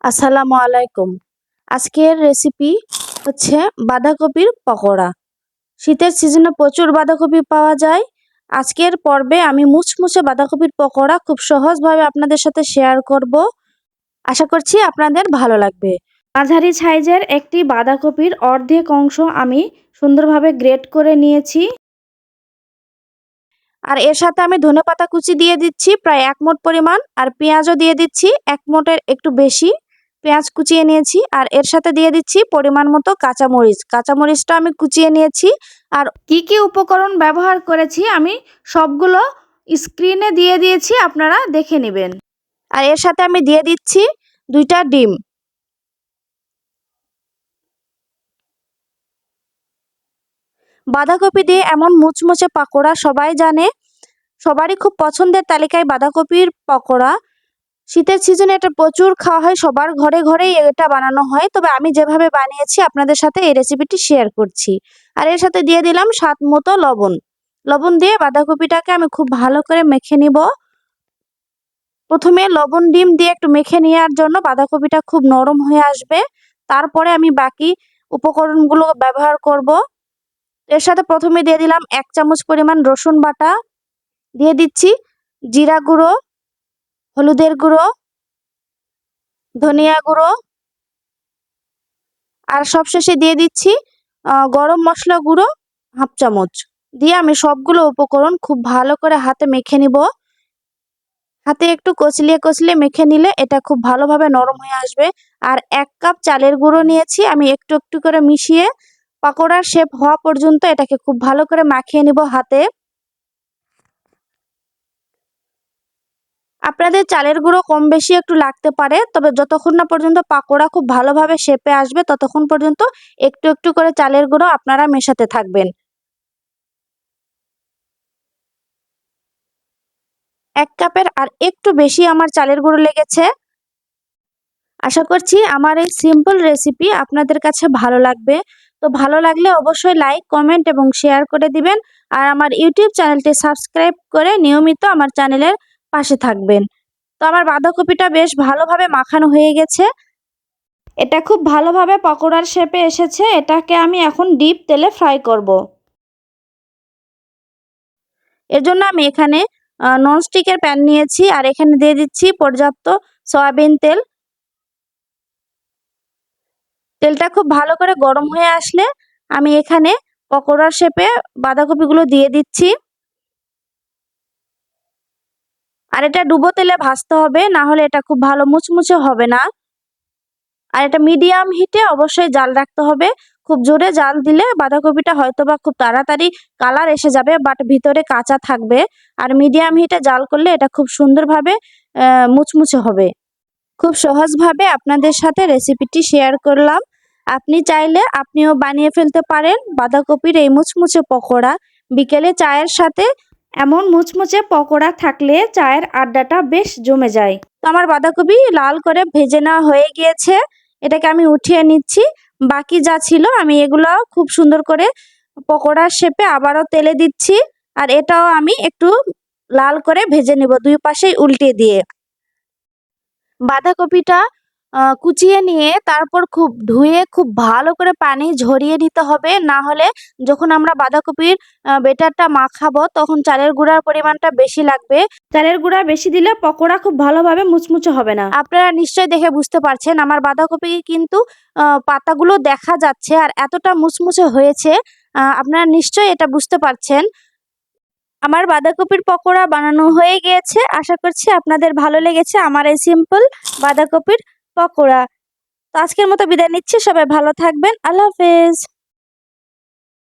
আসসালামু আলাইকুম। আজকের রেসিপি হচ্ছে বাঁধাকপির পকোড়া। শীতের সিজনে প্রচুর বাঁধাকপি পাওয়া যায়। আজকের পর্বে আমি মুচমুচে বাঁধাকপির পকোড়া খুব সহজভাবে আপনাদের সাথে শেয়ার করব। আশা করছি আপনাদের ভালো লাগবে। মাঝারি সাইজের একটি বাঁধাকপির অর্ধেক অংশ আমি সুন্দরভাবে গ্রেট করে নিয়েছি। আর এর সাথে আমি ধনেপাতা কুচি দিয়ে দিচ্ছি প্রায় 1 মুঠ পরিমাণ, আর পেঁয়াজও দিয়ে দিচ্ছি 1 মুঠের একটু বেশি পেঁয়াজ কুচিয়ে নিয়েছি। আর এর সাথে দিয়ে দিচ্ছি পরিমাণ মতো কাঁচামরিচ। কাঁচামরিচটা আমি কুচিয়ে নিয়েছি। আর কি কি উপকরণ ব্যবহার করেছি আমি সবগুলো স্ক্রিনে দিয়ে দিয়েছি, আপনারা দেখে নেবেন। আর এর সাথে আমি দিয়ে দিচ্ছি 2টা ডিম। বাঁধাকপি দিয়ে এমন মুচমুচে পকোড়া সবাই জানে, সবারই খুব পছন্দের তালিকায় বাঁধাকপির পকোড়া। শীতের সিজনে এটা প্রচুর খাওয়া হয়, সবার ঘরে ঘরেই এটা বানানো হয়। তবে আমি যেভাবে বানিয়েছি আপনাদের সাথে এই রেসিপিটি শেয়ার করছি। আর এর সাথে দিয়ে দিলাম স্বাদ মতো লবণ। লবণ দিয়ে বাঁধাকপিটাকে আমি খুব ভালো করে মেখে নিব। প্রথমে লবণ ডিম দিয়ে একটু মেখে নেওয়ার জন্য বাঁধাকপিটা খুব নরম হয়ে আসবে। তারপরে আমি বাকি উপকরণগুলো ব্যবহার করব। এর সাথে প্রথমে দিয়ে দিলাম 1 চামচ পরিমাণ রসুন বাটা, দিয়ে দিচ্ছি জিরা গুঁড়ো, হলুদের গুঁড়ো, ধনিয়া গুঁড়ো, আর সবশেষে দিয়ে দিচ্ছি গরম মশলা গুঁড়ো 1/2 চামচ। দিয়ে আমি সবগুলো উপকরণ খুব ভালো করে হাতে মেখে নিব। হাতে একটু কচলিয়ে কচলিয়ে মেখে নিলে এটা খুব ভালোভাবে নরম হয়ে আসবে। আর 1 কাপ চালের গুঁড়ো নিয়েছি, আমি একটু একটু করে মিশিয়ে পকোড়ার শেপ হওয়া পর্যন্ত এটাকে খুব ভালো করে মাখিয়ে নিব হাতে। আপনাদের চালের গুঁড়ো কম বেশি একটু লাগতে পারে, তবে যতক্ষণ না পর্যন্ত পাকোড়া খুব ভালোভাবে শেপে আসবে ততক্ষণ পর্যন্ত একটু একটু করে চালের গুঁড়ো আপনারা মেশাতে থাকবেন। 1 কাপের আর একটু বেশি আমার চালের গুঁড়ো লেগেছে। আশা করছি আমার এই সিম্পল রেসিপি আপনাদের কাছে ভালো লাগবে। তো ভালো লাগলে অবশ্যই লাইক, কমেন্ট এবং শেয়ার করে দিবেন। আর আমার ইউটিউব চ্যানেলটি সাবস্ক্রাইব করে নিয়মিত আমার চ্যানেলের পাশে থাকবেন। তো আমার বাঁধাকপিটা বেশ ভালোভাবে মাখানো হয়ে গেছে। এটা খুব ভালোভাবে পকোড়ার শেপে এসেছে। এটাকে আমি এখন ডিপ তেলে ফ্রাই করব। এর জন্য আমি এখানে ননস্টিকের প্যান নিয়েছি, আর এখানে দিয়ে দিচ্ছি পর্যাপ্ত সয়াবিন তেল। তেলটা খুব ভালো করে গরম হয়ে আসলে আমি এখানে পকোড়ার শেপে বাঁধাকপিগুলো দিয়ে দিচ্ছি। আর এটা ডুবো তেলে ভাজতে হবে, না হলে এটা খুব ভালো মুচমুচে হবে না। আর এটা মিডিয়াম হিটে অবশ্যই জাল রাখতে হবে। খুব জোরে জাল দিলে বাঁধাকপিটা হয়তোবা খুব তাড়াতাড়ি কালার এসে যাবে, বাট ভিতরে কাঁচা থাকবে। আর মিডিয়াম হিটে জাল করলে এটা খুব সুন্দরভাবে মুচমুচে হবে। খুব সহজভাবে আপনাদের সাথে রেসিপিটি শেয়ার করলাম। আপনি চাইলে আপনিও বানিয়ে ফেলতে পারেন বাঁধাকপির এই মুচমুচে পকোড়া। বিকেলে চায়ের সাথে এমন মুচমুচে পকোড়া থাকলে চায়ের আড্ডাটা বেশ জমে যায়। তো আমার বাঁধাকপি লাল করে ভেজে নেওয়া হয়ে গিয়েছে, এটাকে আমি উঠিয়ে নিচ্ছি। বাকি যা ছিল আমি এগুলো খুব সুন্দর করে পকোড়ার শেপে আবারও তেলে দিচ্ছি। আর এটাও আমি একটু লাল করে ভেজে নেব, 2 পাশেই উল্টে দিয়ে। বাঁধাকপিটা কুচিয়ে নিয়ে তারপর খুব ধুয়ে খুব ভালো করে পানি ঝরিয়ে নিতে হবে, না হলে যখন আমরা বাঁধাকপির বেটারটা মাখাবো তখন চালের গুঁড়ার পরিমাণটা বেশি লাগবে। চালের গুঁড়া বেশি দিলে পকোড়া খুব ভালোভাবে মুচমুচে হবে না। আপনারা নিশ্চয়ই দেখে বুঝতে পারছেন আমার বাঁধাকপি কিন্তু পাতাগুলো দেখা যাচ্ছে আর এতটা মুচমুচে হয়েছে। আপনারা নিশ্চয়ই এটা বুঝতে পারছেন। আমার বাঁধাকপির পকোড়া বানানো হয়ে গিয়েছে। আশা করছি আপনাদের ভালো লেগেছে আমার এই সিম্পল বাঁধাকপির পকোড়া। তো আজকের মতো বিদায় নিচ্ছি, সবাই ভালো থাকবেন। আল্লাহ হাফেজ।